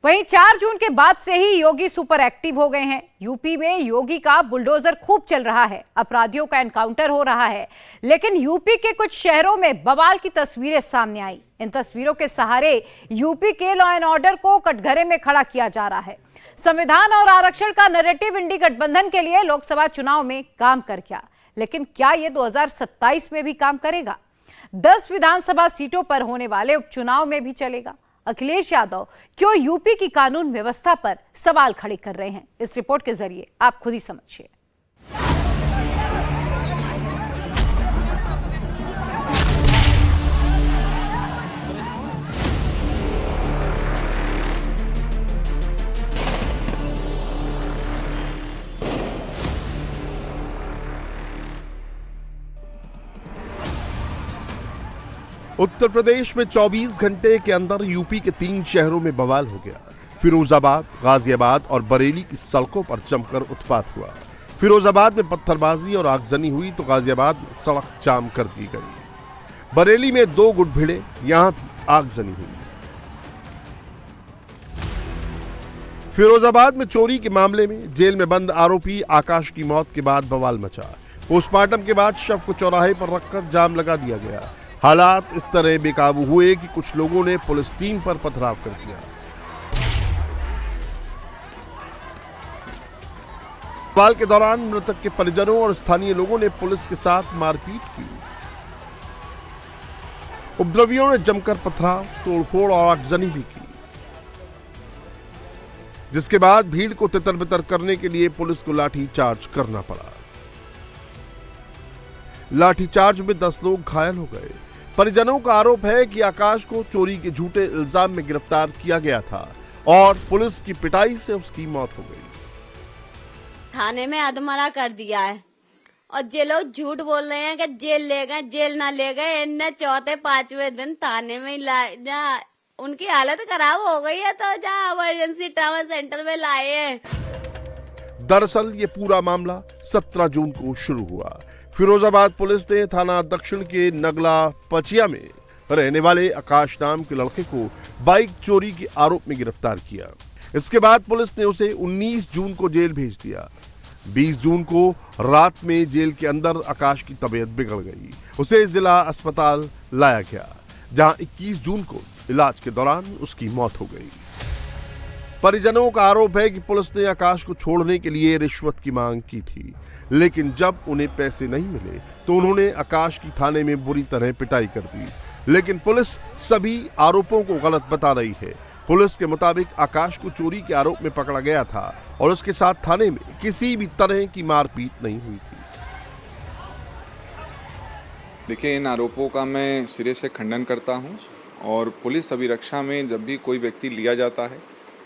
वहीं 4 जून के बाद से ही योगी सुपर एक्टिव हो गए हैं। यूपी में योगी का बुलडोजर खूब चल रहा है, अपराधियों का एनकाउंटर हो रहा है। लेकिन यूपी के कुछ शहरों में बवाल की तस्वीरें सामने आई। इन तस्वीरों के सहारे यूपी के लॉ एंड ऑर्डर को कटघरे में खड़ा किया जा रहा है। संविधान और आरक्षण का नैरेटिव इंडी गठबंधन के लिए लोकसभा चुनाव में काम कर गया, लेकिन क्या ये 2027 में भी काम करेगा? 10 विधानसभा सीटों पर होने वाले उपचुनाव में भी चलेगा? अखिलेश यादव क्यों यूपी की कानून व्यवस्था पर सवाल खड़े कर रहे हैं? इस रिपोर्ट के जरिए आप खुद ही समझिए। उत्तर प्रदेश में 24 घंटे के अंदर यूपी के 3 शहरों में बवाल हो गया। फिरोजाबाद, गाजियाबाद और बरेली की सड़कों पर जमकर उत्पात हुआ। फिरोजाबाद में पत्थरबाजी और आगजनी हुई तो गाजियाबाद में सड़क जाम कर दी गई। बरेली में 2 गुट भिड़े, यहां आगजनी हुई। फिरोजाबाद में चोरी के मामले में जेल में बंद आरोपी आकाश की मौत के बाद बवाल मचा। पोस्टमार्टम के बाद शव को चौराहे पर रखकर जाम लगा दिया गया। हालात इस तरह बेकाबू हुए कि कुछ लोगों ने पुलिस टीम पर पथराव कर दिया। बवाल के दौरान मृतक के परिजनों और स्थानीय लोगों ने पुलिस के साथ मारपीट की। उपद्रवियों ने जमकर पथराव, तोड़फोड़ और आगजनी भी की, जिसके बाद भीड़ को तितर-बितर करने के लिए पुलिस को लाठीचार्ज करना पड़ा। लाठीचार्ज में 10 लोग घायल हो गए। परिजनों का आरोप है कि आकाश को चोरी के झूठे इल्जाम में गिरफ्तार किया गया था और पुलिस की पिटाई से उसकी मौत हो गई। थाने में अधमरा कर दिया है और जे लोग झूठ बोल रहे हैं कि जेल ले गए, जेल ना ले गए। इनने 4-5वें दिन थाने में जहाँ उनकी हालत खराब हो गई है तो जहाँ इमरजेंसी ट्रामा सेंटर में लाए हैं। दरअसल ये पूरा मामला 17 जून को शुरू हुआ। फिरोजाबाद पुलिस ने थाना दक्षिण के नगला पचिया में रहने वाले आकाश नाम के लड़के को बाइक चोरी के आरोप में गिरफ्तार किया। इसके बाद पुलिस ने उसे 19 जून को जेल भेज दिया। 20 जून को रात में जेल के अंदर आकाश की तबीयत बिगड़ गई। उसे जिला अस्पताल लाया गया, जहां 21 जून को इलाज के दौरान उसकी मौत हो गई। परिजनों का आरोप है कि पुलिस ने आकाश को छोड़ने के लिए रिश्वत की मांग की थी, लेकिन जब उन्हें पैसे नहीं मिले तो उन्होंने आकाश की थाने में बुरी तरह पिटाई कर दी। लेकिन पुलिस सभी आरोपों को गलत बता रही है। पुलिस के मुताबिक आकाश को चोरी के आरोप में पकड़ा गया था और उसके साथ थाने में किसी भी तरह की मारपीट नहीं हुई थी। देखिए, इन आरोपों का मैं सिरे से खंडन करता हूं और पुलिस अभिरक्षा में जब भी कोई व्यक्ति लिया जाता है,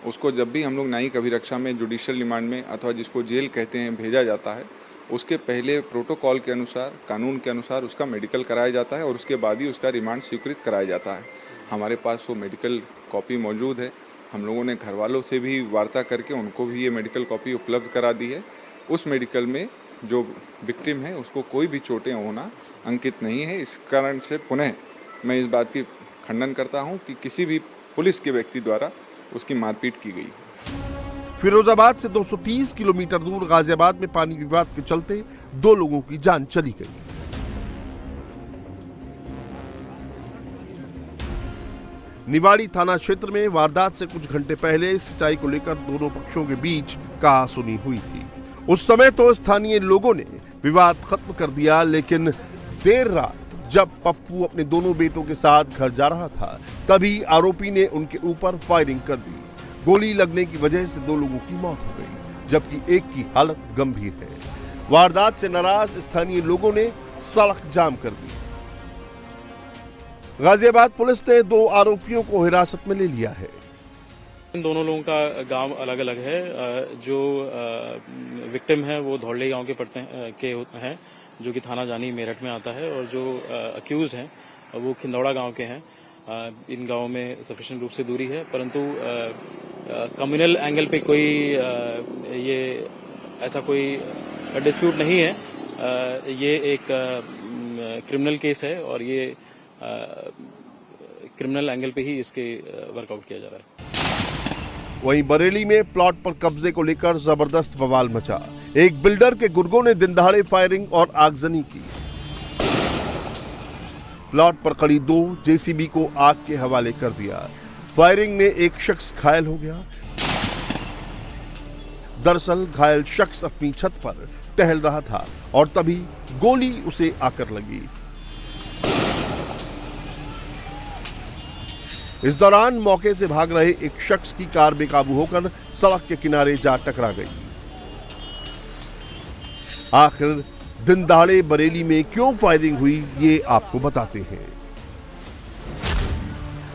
उसको जब भी हम लोग न्यायिक अभिरक्षा में जुडिशियल रिमांड में अथवा जिसको जेल कहते हैं भेजा जाता है, उसके पहले प्रोटोकॉल के अनुसार, कानून के अनुसार उसका मेडिकल कराया जाता है और उसके बाद ही उसका रिमांड स्वीकृत कराया जाता है। हमारे पास वो मेडिकल कॉपी मौजूद है। हम लोगों ने घर वालों से भी वार्ता करके उनको भी ये मेडिकल कॉपी उपलब्ध करा दी है। उस मेडिकल में जो विक्टिम है उसको कोई भी चोटें होना अंकित नहीं है। इस कारण से पुनः मैं इस बात की खंडन करता हूँ कि किसी भी पुलिस के व्यक्ति द्वारा उसकी मारपीट की गई है। फिरोजाबाद से 230 किलोमीटर दूर गाजियाबाद में पानी विवाद के चलते 2 लोगों की जान चली गई। निवाड़ी थाना क्षेत्र में वारदात से कुछ घंटे पहले सिंचाई को लेकर दोनों पक्षों के बीच कहासुनी हुई थी। उस समय तो स्थानीय लोगों ने विवाद खत्म कर दिया, लेकिन देर रात जब पप्पू अपने दोनों बेटों के साथ घर जा रहा था, तभी आरोपी ने उनके ऊपर फायरिंग कर दी। गोली लगने की वजह से 2 लोगों की मौत हो गई, जबकि एक की हालत गंभीर है। वारदात से नाराज स्थानीय लोगों ने सड़क जाम कर दी। गाजियाबाद पुलिस ने 2 आरोपियों को हिरासत में ले लिया है। इन दोनों लोगों का गांव अलग अलग है। जो विक्टिम है वो धौलई गांव के हैं, जो कि थाना जानी मेरठ में आता है, और जो अक्यूज्ड हैं वो खिंदौड़ा गांव के हैं। इन गांवों में सफिशिएंट रूप से दूरी है, परंतु कम्युनल एंगल पे कोई ये ऐसा कोई डिस्प्यूट नहीं है। ये एक क्रिमिनल केस है और ये क्रिमिनल एंगल पे ही इसके वर्कआउट किया जा रहा है। वहीं बरेली में प्लॉट पर कब्जे को लेकर जबरदस्त बवाल मचा। एक बिल्डर के गुर्गों ने दिन दहाड़े फायरिंग और आगजनी की। प्लॉट पर खड़ी 2 जेसीबी को आग के हवाले कर दिया। फायरिंग में एक शख्स घायल हो गया। दरअसल घायल शख्स अपनी छत पर टहल रहा था और तभी गोली उसे आकर लगी। इस दौरान मौके से भाग रहे एक शख्स की कार बेकाबू होकर सड़क के किनारे जा टकरा गई। आखिर दिन दहाड़े बरेली में क्यों फायरिंग हुई, ये आपको बताते हैं।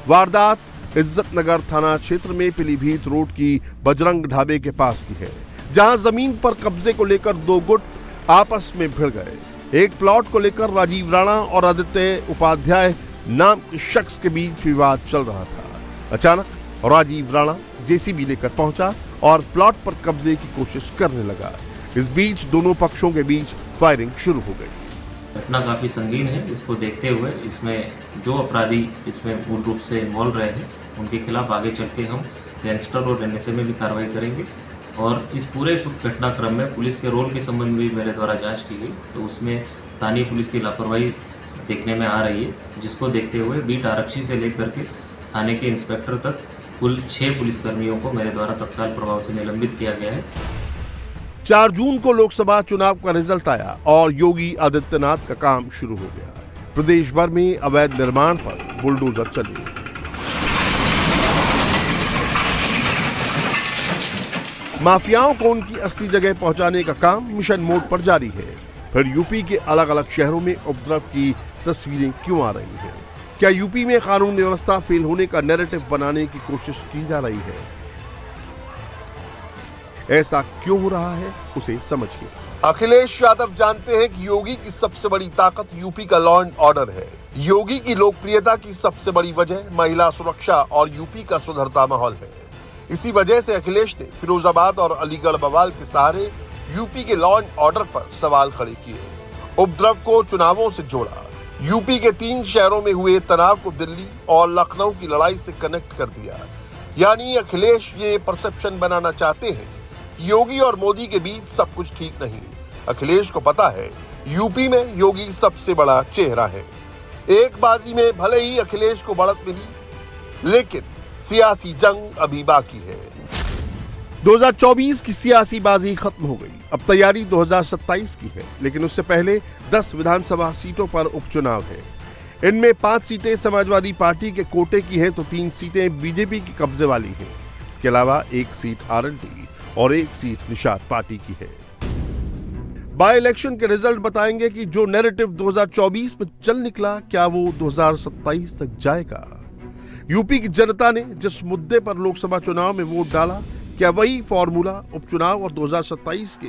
वारदात इज्जत नगर थाना क्षेत्र में पीलीभीत रोड की बजरंग ढाबे के पास की है, जहां जमीन पर कब्जे को लेकर 2 गुट आपस में भिड़ गए। एक प्लॉट को लेकर राजीव राणा और आदित्य उपाध्याय नाम के शख्स के बीच विवाद चल रहा था। अचानक राजीव राणा जेसीबी लेकर पहुंचा और प्लॉट पर कब्जे की कोशिश करने लगा। इस बीच दोनों पक्षों के बीच फायरिंग शुरू हो गई। घटना काफ़ी संगीन है। इसको देखते हुए इसमें जो अपराधी इसमें मूल रूप से इन्वॉल्व रहे हैं उनके खिलाफ आगे चल के हम गैंगस्टर और एनएसए में भी कार्रवाई करेंगे। और इस पूरे घटनाक्रम में पुलिस के रोल के संबंध में भी मेरे द्वारा जांच की गई, तो उसमें स्थानीय पुलिस की लापरवाही देखने में आ रही है, जिसको देखते हुए बीट आरक्षी से लेकर के थाने के इंस्पेक्टर तक कुल 6 पुलिसकर्मियों को मेरे द्वारा तत्काल प्रभाव से निलंबित किया गया है। 4 जून को लोकसभा चुनाव का रिजल्ट आया और योगी आदित्यनाथ का काम शुरू हो गया। प्रदेश भर में अवैध निर्माण पर बुलडोजर चले। माफियाओं को उनकी असली जगह पहुंचाने का काम मिशन मोड पर जारी है। फिर यूपी के अलग अलग शहरों में उपद्रव की तस्वीरें क्यों आ रही हैं? क्या यूपी में कानून व्यवस्था फेल होने का नैरेटिव बनाने की कोशिश की जा रही है? ऐसा क्यों हो रहा है, उसे समझिए। अखिलेश यादव जानते हैं कि योगी की सबसे बड़ी ताकत यूपी का लॉ एंड ऑर्डर है। योगी की लोकप्रियता की सबसे बड़ी वजह महिला सुरक्षा और यूपी का सुधरता माहौल है। इसी वजह से अखिलेश ने फिरोजाबाद और अलीगढ़ बवाल के सहारे यूपी के लॉ एंड ऑर्डर पर सवाल खड़े किए। उपद्रव को चुनावों से जोड़ा। यूपी के 3 शहरों में हुए तनाव को दिल्ली और लखनऊ की लड़ाई से कनेक्ट कर दिया। यानी अखिलेश ये परसेप्शन बनाना चाहते हैं कि योगी और मोदी के बीच सब कुछ ठीक नहीं। अखिलेश को पता है यूपी में योगी सबसे बड़ा चेहरा है। एक बाजी में भले ही अखिलेश को बढ़त मिली, लेकिन सियासी जंग अभी बाकी है। 2024 की सियासी बाजी खत्म हो गई। अब तैयारी 2027 की है, लेकिन उससे पहले 10 विधानसभा सीटों पर उपचुनाव है। इनमें 5 सीटें समाजवादी पार्टी के कोटे की हैं, तो 3 सीटें बीजेपी की कब्जे वाली हैं। इसके अलावा 1 सीट आरएलडी और 1 सीट निषाद पार्टी की है। बाय इलेक्शन के रिजल्ट बताएंगे कि जो नैरेटिव 2024 में चल निकला, क्या वो 2027 तक जाएगा? यूपी की जनता ने जिस मुद्दे पर लोकसभा चुनाव में वोट डाला, क्या वही फॉर्मूला उपचुनाव और 2027 के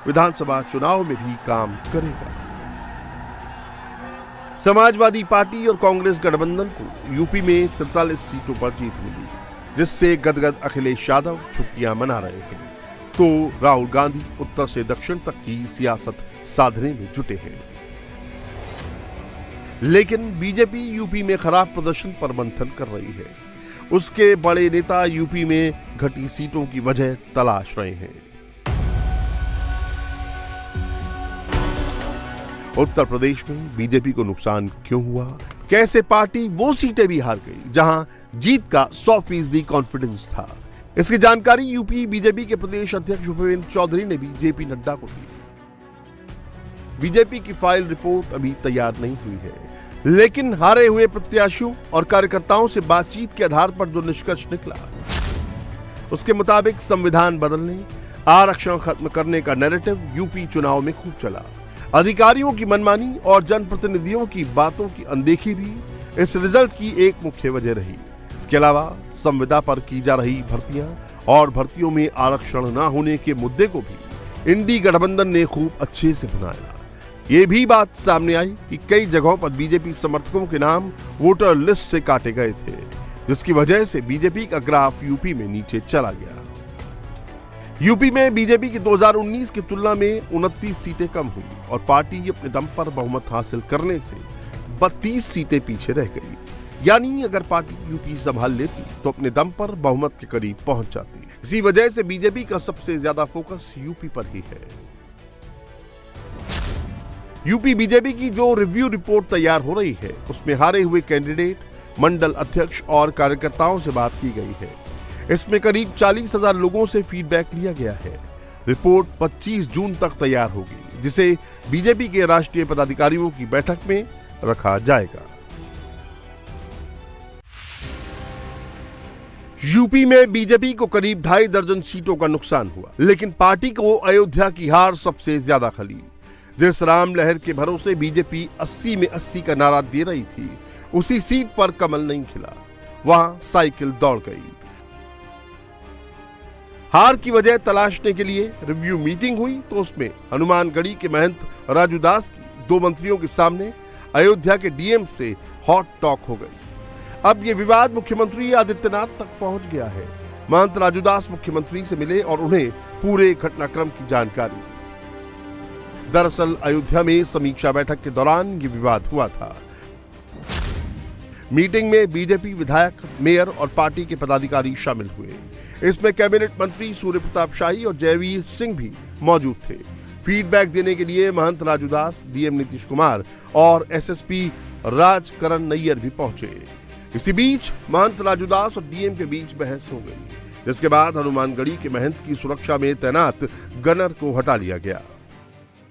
विधानसभा चुनाव में भी काम करेगा? समाजवादी पार्टी और कांग्रेस गठबंधन को यूपी में 43 सीटों पर जीत मिली, जिससे गदगद अखिलेश यादव छुट्टियां मना रहे हैं, तो राहुल गांधी उत्तर से दक्षिण तक की सियासत साधने में जुटे हैं। लेकिन बीजेपी यूपी में खराब प्रदर्शन पर मंथन कर रही है। उसके बड़े नेता यूपी में घटी सीटों की वजह तलाश रहे हैं। उत्तर प्रदेश में बीजेपी को नुकसान क्यों हुआ? कैसे पार्टी वो सीटें भी हार गई जहां जीत का 100% कॉन्फिडेंस था? इसकी जानकारी यूपी बीजेपी के प्रदेश अध्यक्ष भूपेंद्र चौधरी ने भी जेपी नड्डा को दी। बीजेपी की फाइल रिपोर्ट अभी तैयार नहीं हुई है, लेकिन हारे हुए प्रत्याशियों और कार्यकर्ताओं से बातचीत के आधार पर जो निष्कर्ष निकला, उसके मुताबिक संविधान बदलने, आरक्षण खत्म करने का नैरेटिव यूपी चुनाव में खूब चला। अधिकारियों की मनमानी और जनप्रतिनिधियों की बातों की अनदेखी भी इस रिजल्ट की एक मुख्य वजह रही। इसके अलावा संविदा पर की जा रही भर्तियां और भर्तियों में आरक्षण न होने के मुद्दे को भी इंडी गठबंधन ने खूब अच्छे से बनाया। ये भी बात सामने आई कि कई जगहों पर बीजेपी समर्थकों के नाम वोटर लिस्ट से काटे गए थे, जिसकी वजह से बीजेपी का ग्राफ यूपी में नीचे चला गया। यूपी में बीजेपी की 2019 की तुलना में 29 सीटें कम हुई और पार्टी अपने दम पर बहुमत हासिल करने से 32 सीटें पीछे रह गई। यानी अगर पार्टी यूपी संभाल लेती तो अपने दम पर बहुमत के करीब पहुंच जाती। इसी वजह से बीजेपी का सबसे ज्यादा फोकस यूपी पर ही है। यूपी बीजेपी की जो रिव्यू रिपोर्ट तैयार हो रही है उसमें हारे हुए कैंडिडेट, मंडल अध्यक्ष और कार्यकर्ताओं से बात की गई है। इसमें करीब 40,000 लोगों से फीडबैक लिया गया है। रिपोर्ट 25 जून तक तैयार होगी, जिसे बीजेपी के राष्ट्रीय पदाधिकारियों की बैठक में रखा जाएगा। यूपी में बीजेपी को करीब 2.5 दर्जन सीटों का नुकसान हुआ, लेकिन पार्टी को अयोध्या की हार सबसे ज्यादा खली। जिस राम लहर के भरोसे बीजेपी 80 में 80 का नारा दे रही थी, उसी सीट पर कमल नहीं खिला, वहां साइकिल दौड़ गई। हार की वजह तलाशने के लिए रिव्यू मीटिंग हुई तो उसमें हनुमानगढ़ी के महंत राजू दास की 2 मंत्रियों के सामने अयोध्या के डीएम से हॉट टॉक हो गई। अब यह विवाद मुख्यमंत्री आदित्यनाथ तक पहुंच गया है। महंत राजू दास मुख्यमंत्री से मिले और उन्हें पूरे घटनाक्रम की जानकारी दी। दरअसल अयोध्या में समीक्षा बैठक के दौरान ये विवाद हुआ था। मीटिंग में बीजेपी विधायक, मेयर और पार्टी के पदाधिकारी शामिल हुए। इसमें कैबिनेट मंत्री सूर्य प्रताप शाही और जयवीर सिंह भी मौजूद थे। फीडबैक देने के लिए महंत राजू दास, डीएम नीतीश कुमार और एसएसपी राजकरण नैयर भी पहुंचे। इसी बीच महंत राजू दास और डीएम के बीच बहस हो गई, जिसके बाद हनुमानगढ़ी के महंत की सुरक्षा में तैनात गनर को हटा लिया गया।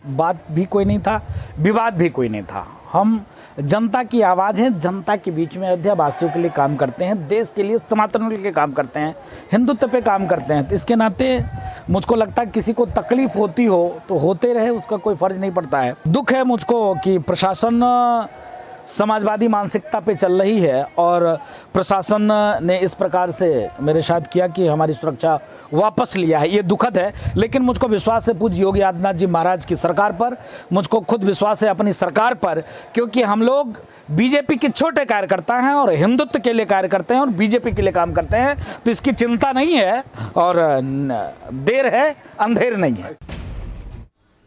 बात भी कोई नहीं था, विवाद भी कोई नहीं था। हम जनता की आवाज़ हैं, जनता के बीच में अयोध्या वासियों के लिए काम करते हैं, देश के लिए, सनातन के लिए काम करते हैं, हिंदुत्व पे काम करते हैं। तो इसके नाते मुझको लगता है किसी को तकलीफ होती हो तो होते रहे, उसका कोई फर्ज नहीं पड़ता है। दुख है मुझको कि प्रशासन समाजवादी मानसिकता पे चल रही है और प्रशासन ने इस प्रकार से मेरे साथ किया कि हमारी सुरक्षा वापस लिया है। ये दुखद है, लेकिन मुझको विश्वास है पूज्य योगी आदित्यनाथ जी महाराज की सरकार पर, मुझको खुद विश्वास है अपनी सरकार पर, क्योंकि हम लोग बीजेपी के छोटे कार्यकर्ता हैं और हिंदुत्व के लिए कार्य करते हैं और बीजेपी के लिए काम करते हैं। तो इसकी चिंता नहीं है और देर है अंधेर नहीं है।